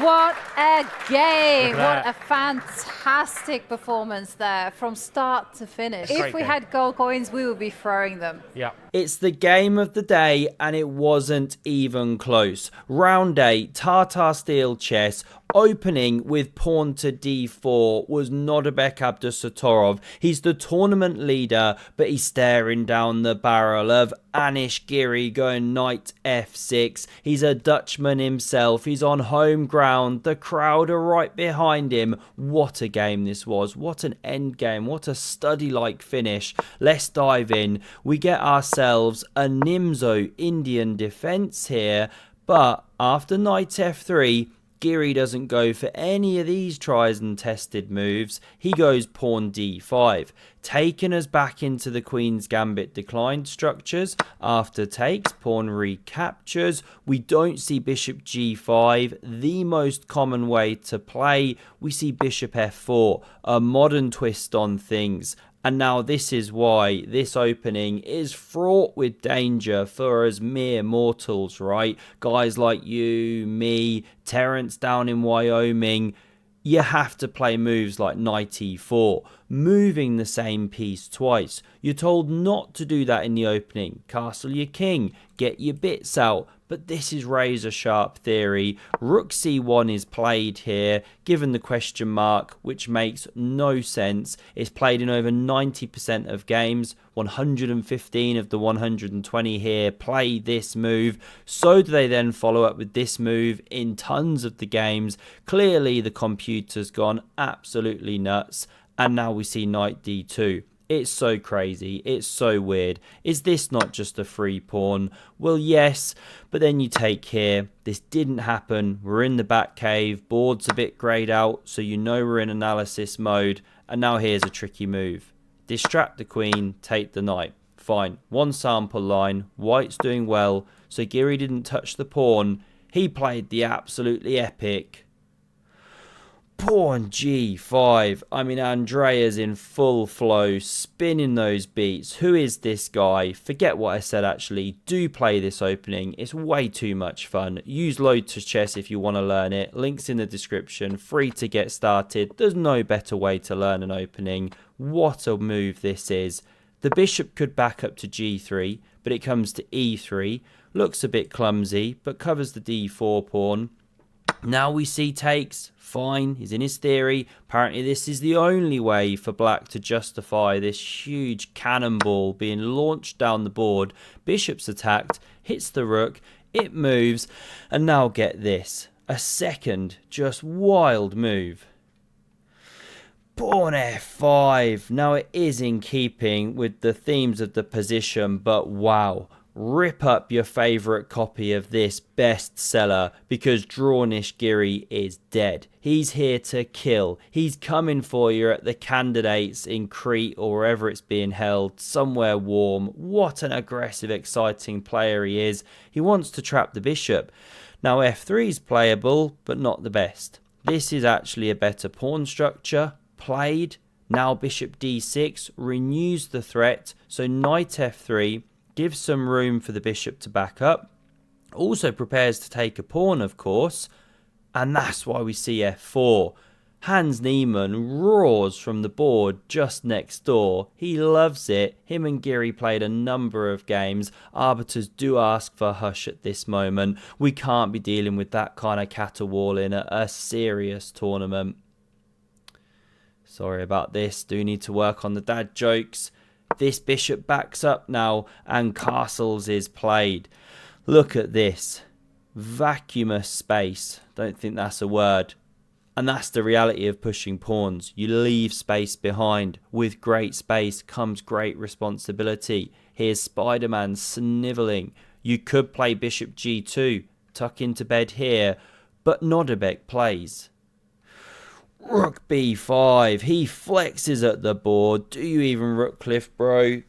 What a game. What a fantastic performance there from start to finish. If we had gold coins, we would be throwing them. Yeah. It's the game of the day, and it wasn't even close. Round 8, Tartar Steel Chess, opening with pawn to d4 was Nodebek Abdusatorov. He's the tournament leader, but he's staring down the barrel of Anish Giri going knight f6. He's a Dutchman himself. He's on home ground. The crowd are right behind him. What a game this was. What an end game. What a study-like finish. Let's dive in. We get ourselves a Nimzo Indian defense here, but after knight f3, Giri doesn't go for any of these tried and tested moves. He goes pawn d5, taking us back into the Queen's Gambit declined structures. After takes, pawn recaptures. We don't see bishop g5, the most common way to play. We see bishop f4, a modern twist on things. And now this is why this opening is fraught with danger for us mere mortals, right? Guys like you, me, Terence down in Wyoming. You have to play moves like knight e4, moving the same piece twice. You're told not to do that in the opening. Castle your king, get your bits out. But this is razor sharp theory. Rook c1 is played here, given the question mark, which makes no sense. It's played in over 90% of games. 115 of the 120 here play this move. So do they then follow up with this move in tons of the games. Clearly the computer's gone absolutely nuts. And now we see knight d2. It's so crazy. It's so weird. Is this not just a free pawn? Well, yes, but then you take here. This didn't happen. We're in the back cave. Board's a bit grayed out, so you know we're in analysis mode. And now here's a tricky move. Distract the queen, take the knight. Fine. One sample line. White's doing well, so Giri didn't touch the pawn. He played the absolutely epic pawn g5. I mean, Andrea's in full flow, spinning those beats. Who is this guy? Forget what I said, actually. Do play this opening. It's way too much fun. Use Lotus Chess if you want to learn it. Links in the description. Free to get started. There's no better way to learn an opening. What a move this is. The bishop could back up to g3, but it comes to e3. Looks a bit clumsy, but covers the d4 pawn. Now we see takes. Fine, he's in his theory. Apparently this is the only way for black to justify this huge cannonball being launched down the board. Bishop's attacked, hits the rook, it moves, and now get this. A second, just wild move. Pawn f5. Now it is in keeping with the themes of the position, but wow. Rip up your favourite copy of this bestseller, because Drawnish Giri is dead. He's here to kill. He's coming for you at the candidates in Crete or wherever it's being held, somewhere warm. What an aggressive, exciting player he is. He wants to trap the bishop. Now f3 is playable, but not the best. This is actually a better pawn structure. Played. Now bishop d6 renews the threat. So knight f3. Gives some room for the bishop to back up. Also prepares to take a pawn, of course. And that's why we see f4. Hans Niemann roars from the board just next door. He loves it. Him and Giri played a number of games. Arbiters do ask for hush at this moment. We can't be dealing with that kind of caterwauling at a serious tournament. Sorry about this. Do need to work on the dad jokes. This bishop backs up now and castles is played. Look at this. Vacuumous space. Don't think that's a word. And that's the reality of pushing pawns. You leave space behind. With great space comes great responsibility. Here's Spider-Man snivelling. You could play bishop g2. Tuck into bed here. But Nodebek plays. Rook b5. He flexes at the board. Do you even rook cliff, bro?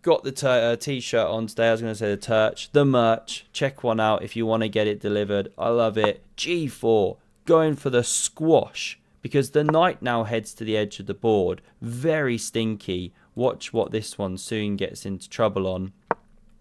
Got the t-shirt on today. I was going to say the turch. The merch. Check one out if you want to get it delivered. I love it. g4. Going for the squash. Because the knight now heads to the edge of the board. Very stinky. Watch what this one soon gets into trouble on.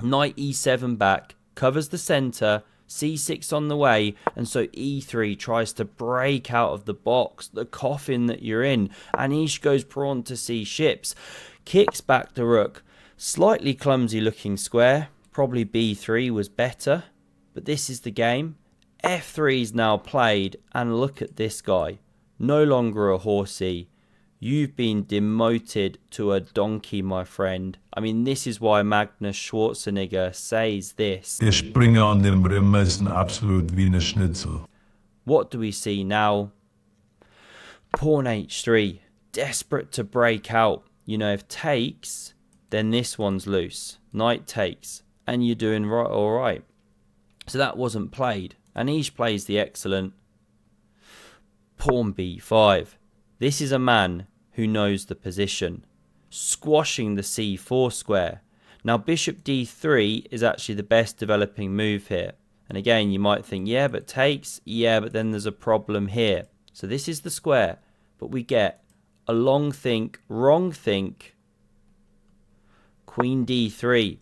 Knight e7 back. Covers the centre. c6 on the way, and so e3 tries to break out of the box, the coffin that you're in. Anish goes pawn to c6, kicks back the rook. Slightly clumsy looking square, probably b3 was better, but this is the game. f3 is now played, and look at this guy. No longer a horsey. You've been demoted to a donkey, my friend. I mean, this is why Magnus Schwarzenegger says this. Der Springer an dem Rimmer ist absolut wie eine Schnitzel. What do we see now? Pawn h3. Desperate to break out. You know, if takes, then this one's loose. Knight takes. And you're doing right, all right. So that wasn't played. Anish plays the excellent pawn b5. This is a man who knows the position, squashing the c4 square. Now bishop d3 is actually the best developing move here. And again, you might think, yeah, but takes, yeah, but then there's a problem here. So this is the square, but we get a long think, wrong think, queen d3.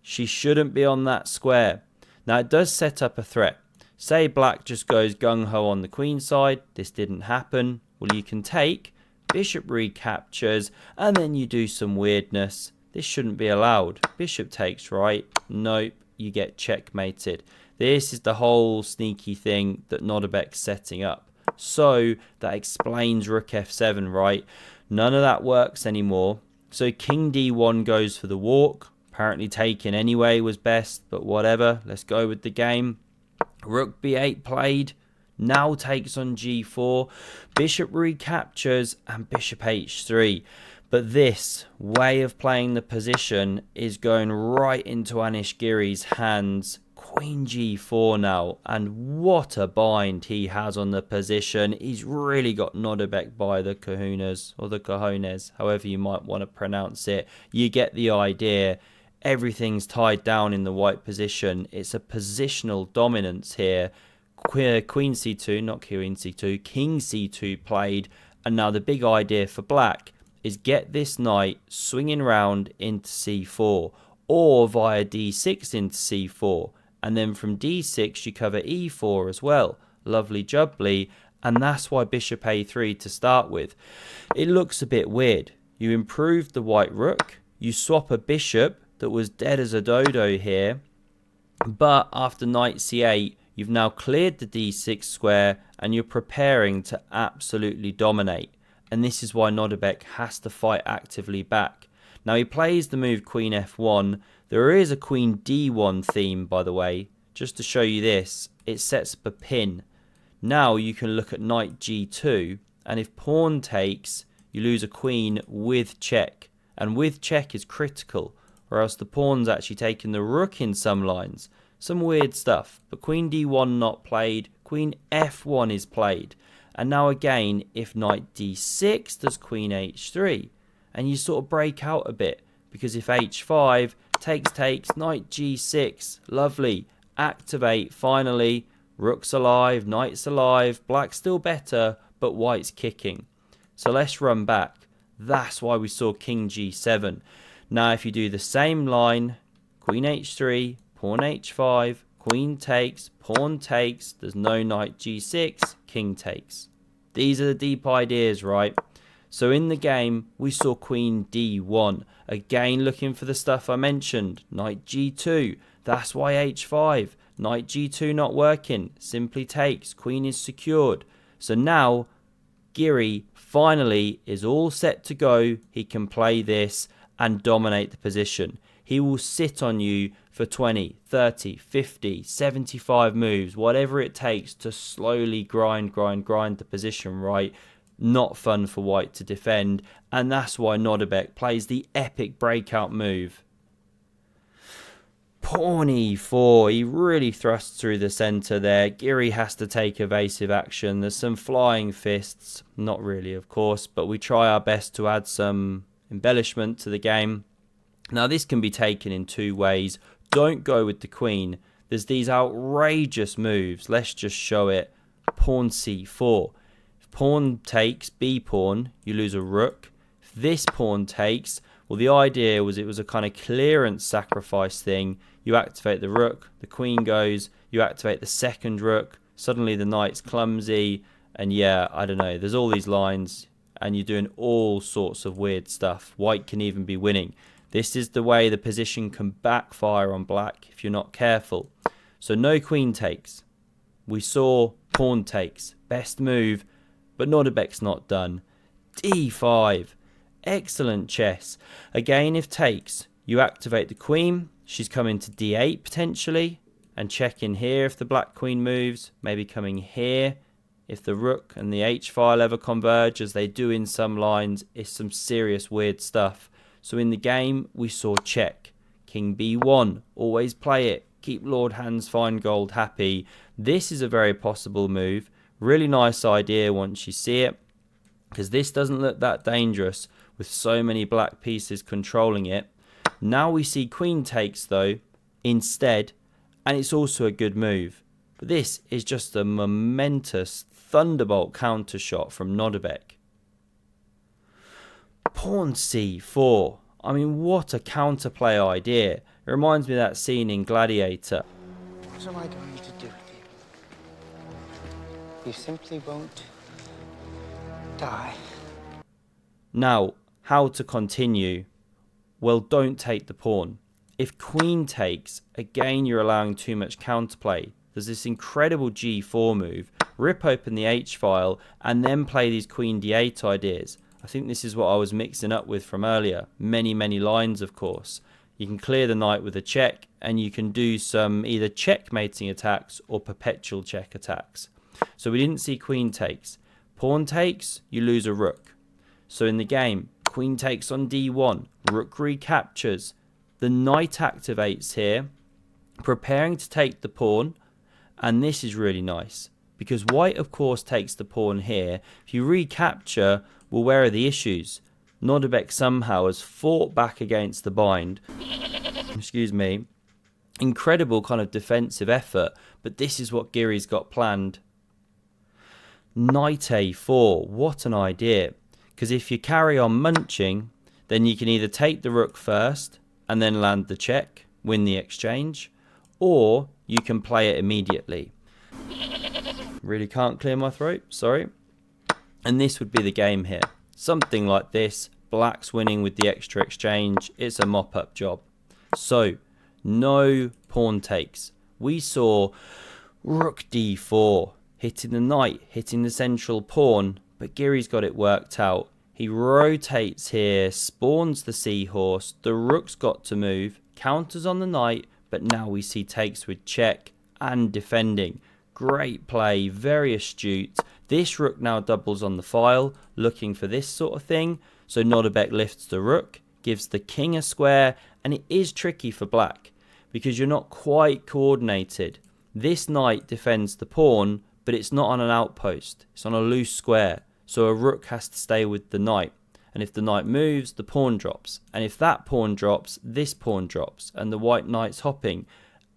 She shouldn't be on that square. Now it does set up a threat. Say black just goes gung-ho on the queen side. This didn't happen. Well, you can take, bishop recaptures, and then you do some weirdness. This shouldn't be allowed. Bishop takes, right? Nope, you get checkmated. This is the whole sneaky thing that Nodebek's setting up. So that explains rook f7, right? None of that works anymore. So king d1 goes for the walk. Apparently taking anyway was best, but whatever. Let's go with the game. Rook b8 played. Now takes on g4. Bishop recaptures and bishop h3. But this way of playing the position is going right into Anish Giri's hands. Queen g4 now. And what a bind he has on the position. He's really got Nodebek by the kahunas, or the cojones, however you might want to pronounce it. You get the idea. Everything's tied down in the white position. It's a positional dominance here. Queen c2, not queen c2, king c2 played. And now the big idea for black is get this knight swinging round into c4 or via d6 into c4. And then from d6 you cover e4 as well. Lovely jubbly. And that's why bishop a3 to start with. It looks a bit weird. You improve the white rook. You swap a bishop that was dead as a dodo here. But after knight c8, you've now cleared the d6 square and you're preparing to absolutely dominate. And this is why Nodebek has to fight actively back. Now he plays the move queen f1. There is a queen d1 theme, by the way. Just to show you this, it sets up a pin. Now you can look at knight g2, and if pawn takes, you lose a queen with check. And with check is critical, or else the pawn's actually taking the rook in some lines. Some weird stuff. But queen d1 not played, queen f1 is played. And now again, if knight d6 does queen h3, and you sort of break out a bit, because if h5 takes, knight g6, lovely, activate, finally, rook's alive, knight's alive, black's still better, but white's kicking. So let's run back. That's why we saw king g7. Now if you do the same line, queen h3, pawn h5, queen takes, pawn takes, there's no knight g6, king takes. These are the deep ideas, right? So in the game, we saw queen d1. Again, looking for the stuff I mentioned. Knight g2. That's why h5. Knight g2 not working. Simply takes. Queen is secured. So now, Giri finally is all set to go. He can play this and dominate the position. He will sit on you for 20, 30, 50, 75 moves. Whatever it takes to slowly grind the position, right? Not fun for white to defend, and that's why Nodebek plays the epic breakout move. Pawn e4, he really thrusts through the centre there. Giri has to take evasive action. There's some flying fists, not really of course, but we try our best to add some embellishment to the game. Now this can be taken in two ways. Don't go with the queen. There's these outrageous moves. Let's just show it. Pawn c4. Pawn takes, b pawn, you lose a rook. If this pawn takes, well, the idea was it was a kind of clearance sacrifice thing. you activate the rook, the queen goes, you activate the second rook, suddenly the knight's clumsy, and yeah, I don't know, there's all these lines, and you're doing all sorts of weird stuff. White can even be winning. This is the way the position can backfire on black if you're not careful. So no queen takes. We saw pawn takes. Best move, but Nodebek's not done. d5. Excellent chess. Again, if takes, you activate the queen. She's coming to d8 potentially, and check in here if the black queen moves. Maybe coming here if the rook and the h-file ever converge, as they do in some lines. It's some serious weird stuff. So in the game, we saw check. King b1. Always play it. Keep Lord Hans Feingold happy. This is a very possible move. Really nice idea once you see it, because this doesn't look that dangerous with so many black pieces controlling it. Now we see queen takes though instead, and it's also a good move. But this is just a momentous Thunderbolt counter shot from Nodebek. Pawn c4. I mean, what a counterplay idea. It reminds me of that scene in Gladiator. What am I going to do with you? You simply won't die. Now, how to continue? Well, don't take the pawn. If queen takes, again you're allowing too much counterplay. There's this incredible g4 move, rip open the h-file, and then play these queen d8 ideas. I think this is what I was mixing up with from earlier. Many lines, of course. You can clear the knight with a check, and you can do some either checkmating attacks or perpetual check attacks. So we didn't see queen takes. Pawn takes, you lose a rook. So in the game, queen takes on d1, rook recaptures. The knight activates here, preparing to take the pawn, and this is really nice, because white, of course, takes the pawn here. If you recapture, well, where are the issues? Nodebek somehow has fought back against the bind. Excuse me. Incredible kind of defensive effort, but this is what Giri's got planned. Knight a4, what an idea. Because if you carry on munching, then you can either take the rook first and then land the check, win the exchange, or you can play it immediately. Really can't clear my throat, sorry. And this would be the game here. Something like this, black's winning with the extra exchange. It's a mop-up job. So, no pawn takes. We saw rook d4, hitting the knight, hitting the central pawn, but Giri's got it worked out. He rotates here, spawns the seahorse, the rook's got to move, counters on the knight, but now we see takes with check and defending. Great play, very astute. This rook now doubles on the file, looking for this sort of thing. So Nodebek lifts the rook, gives the king a square, and it is tricky for black because you're not quite coordinated. This knight defends the pawn, but it's not on an outpost. It's on a loose square. So a rook has to stay with the knight. And if the knight moves, the pawn drops. And if that pawn drops, this pawn drops. And the white knight's hopping.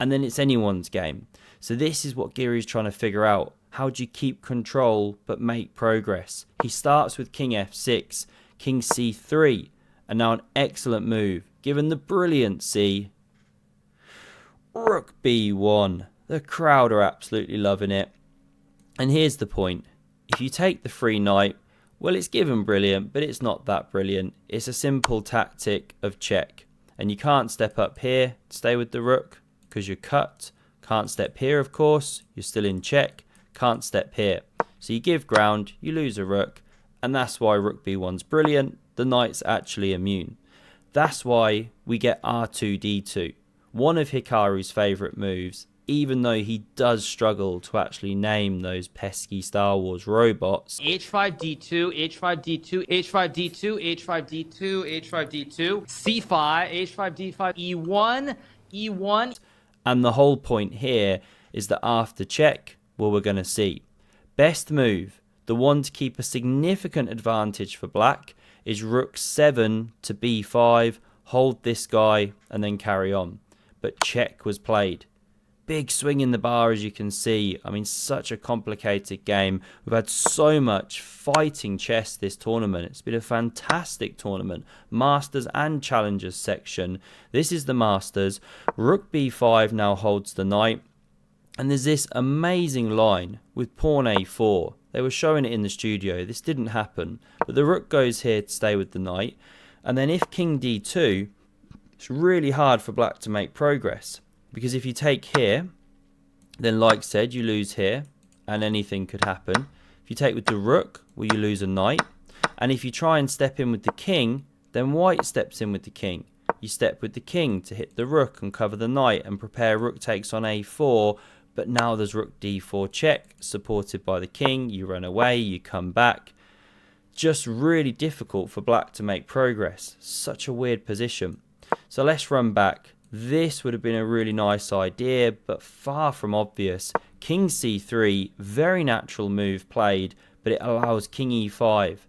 And then it's anyone's game. So this is what Giri's trying to figure out. How do you keep control but make progress? He starts with king f6, king c3. And now an excellent move. Given the brilliancy, rook b1. The crowd are absolutely loving it. And here's the point. If you take the free knight, well, it's given brilliant, but it's not that brilliant. It's a simple tactic of check. And you can't step up here, stay with the rook, because you're cut. Can't step here, of course, you're still in check. Can't step here. So you give ground, you lose a rook, and that's why rook b1's brilliant. The knight's actually immune. That's why we get r2d2, one of Hikaru's favourite moves, even though he does struggle to actually name those pesky Star Wars robots. h5d2, h5d2, h5d2, h5d2, h5d2, c5, h5d5, e1, e1. And the whole point here is that after check, well, we're going to see. Best move, the one to keep a significant advantage for black, is rook 7 to b5, hold this guy, and then carry on. But check was played. big swing in the bar, as you can see. I mean, such a complicated game. We've had so much fighting chess this tournament. It's been a fantastic tournament. Masters and Challengers section. This is the Masters. Rook b5 now holds the knight. And there's this amazing line with pawn a4. They were showing it in the studio. This didn't happen. But the rook goes here to stay with the knight. And then if king d2, it's really hard for black to make progress. Because if you take here, then like said, you lose here. And anything could happen. If you take with the rook, well, you lose a knight. And if you try and step in with the king, then white steps in with the king. You step with the king to hit the rook and cover the knight and prepare rook takes on a4. But now there's rook d4 check, supported by the king. You run away, you come back. Just really difficult for black to make progress. Such a weird position. So let's run back. This would have been a really nice idea, but far from obvious. King c3, very natural move played, but it allows king e5.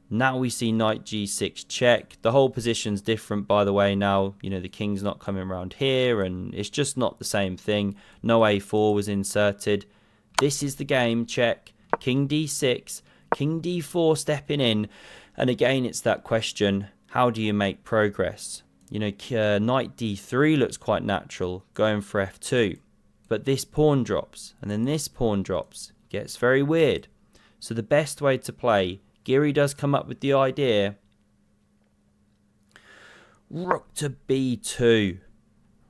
Now we see knight g6 check. The whole position's different, by the way, now. You know, the king's not coming around here, and it's just not the same thing. No a4 was inserted. This is the game, check. King d6, king d4 stepping in. And again, it's that question, how do you make progress? You know, knight d3 looks quite natural, going for f2. But this pawn drops, and then this pawn drops. Gets very weird. So the best way to play, Geary does come up with the idea. Rook to b2.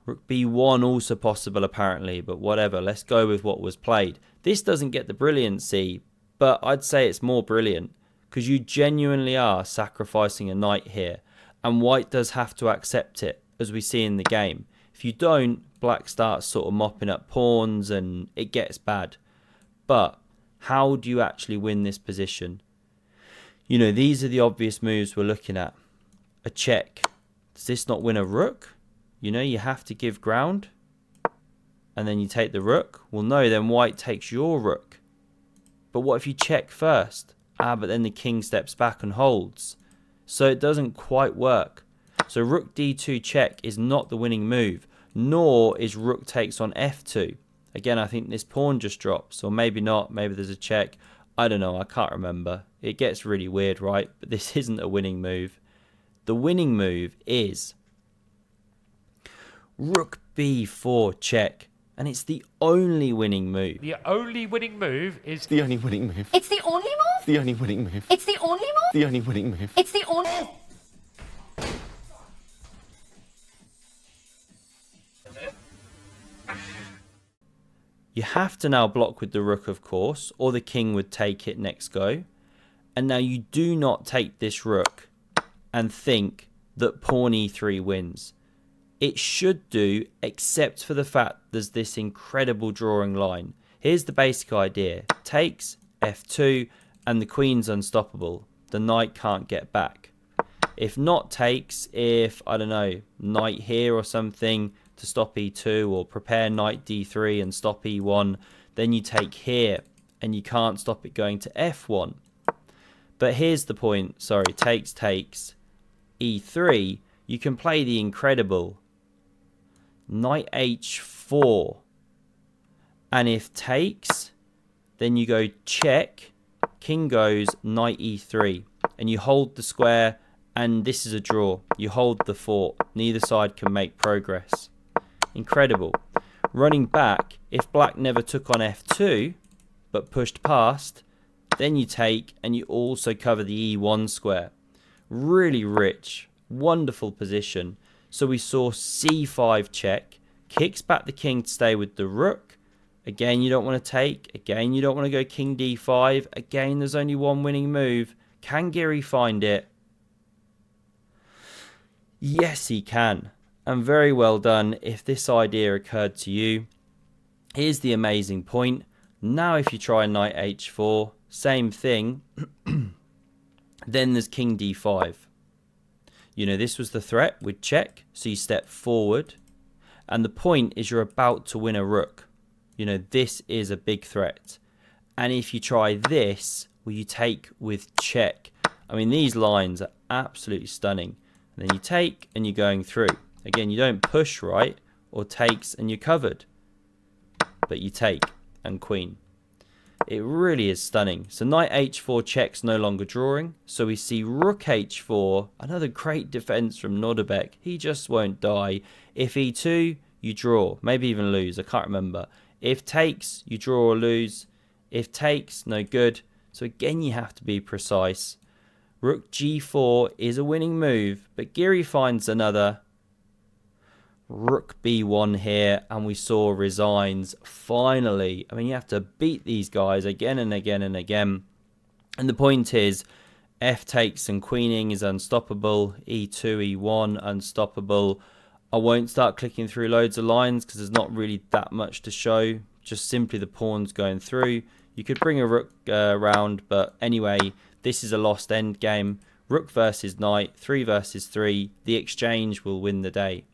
Rook b1 also possible apparently, but whatever. Let's go with what was played. This doesn't get the brilliancy, but I'd say it's more brilliant because you genuinely are sacrificing a knight here. And white does have to accept it, as we see in the game. If you don't, black starts sort of mopping up pawns and it gets bad. But how do you actually win this position? You know, these are the obvious moves we're looking at. A check. Does this not win a rook? You know, you have to give ground. And then you take the rook. Well, no, then white takes your rook. But what if you check first? But then the king steps back and holds. So it doesn't quite work. So rook d2 check is not the winning move. Nor is rook takes on f2. Again, I think this pawn just drops. Or maybe not. Maybe there's a check. I don't know, I can't remember. It gets really weird, right? But this isn't a winning move. The winning move is rook b4 check. And it's the only winning move. The only winning move is... The only winning move. It's the only move? The only winning move. It's the only move? The only winning move. It's the only... You have to now block with the rook, of course, or the king would take it next go. And now you do not take this rook and think that pawn e3 wins. It should do, except for the fact there's this incredible drawing line. Here's the basic idea. Takes, f2, and the queen's unstoppable. The knight can't get back. If not takes, if, I don't know, knight here or something to stop e2, or prepare knight d3 and stop e1, then you take here, and you can't stop it going to f1. But here's the point, sorry, takes, e3, you can play the incredible knight h4, and if takes, then you go check, king goes knight e3, and you hold the square, and this is a draw. You hold the fort, neither side can make progress. Incredible. Running back, if black never took on f2 but pushed past, then you take and you also cover the e1 square. Really rich, wonderful position. So we saw c5 check, kicks back the king to stay with the rook. Again, you don't want to take. Again, you don't want to go king d5. Again, there's only one winning move. Can Geary find it? Yes, he can. And very well done if this idea occurred to you. Here's the amazing point. Now if you try knight h4, same thing. Then there's king d5. You know, this was the threat with check. So you step forward. And the point is you're about to win a rook. You know, this is a big threat. And if you try this, well, you take with check. I mean, these lines are absolutely stunning. And then you take and you're going through. Again, you don't push right or takes and you're covered. but you take and queen. It really is stunning. So knight h4 checks, no longer drawing. So we see rook h4, another great defense from Nordebek. He just won't die. If e2, you draw, maybe even lose. I can't remember. If takes, you draw or lose. If takes, no good. So again, you have to be precise. Rook g4 is a winning move, but Giri finds another. Rook b1 here, and we saw resigns finally. I mean, you have to beat these guys again and again and again. And the point is, f takes and queening is unstoppable. e2, e1, unstoppable. I won't start clicking through loads of lines because there's not really that much to show. Just simply the pawns going through. You could bring a rook around, but anyway, this is a lost end game. Rook versus knight, 3 versus 3. The exchange will win the day.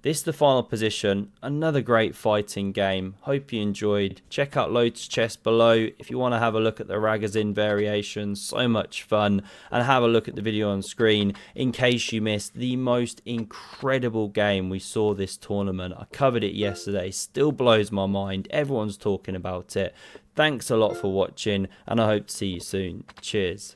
This is the final position. Another great fighting game. Hope you enjoyed. Check out Lotus Chess below if you want to have a look at the Ragazin variations. So much fun. And have a look at the video on screen in case you missed the most incredible game we saw this tournament. I covered it yesterday. Still blows my mind. Everyone's talking about it. Thanks a lot for watching, and I hope to see you soon. Cheers.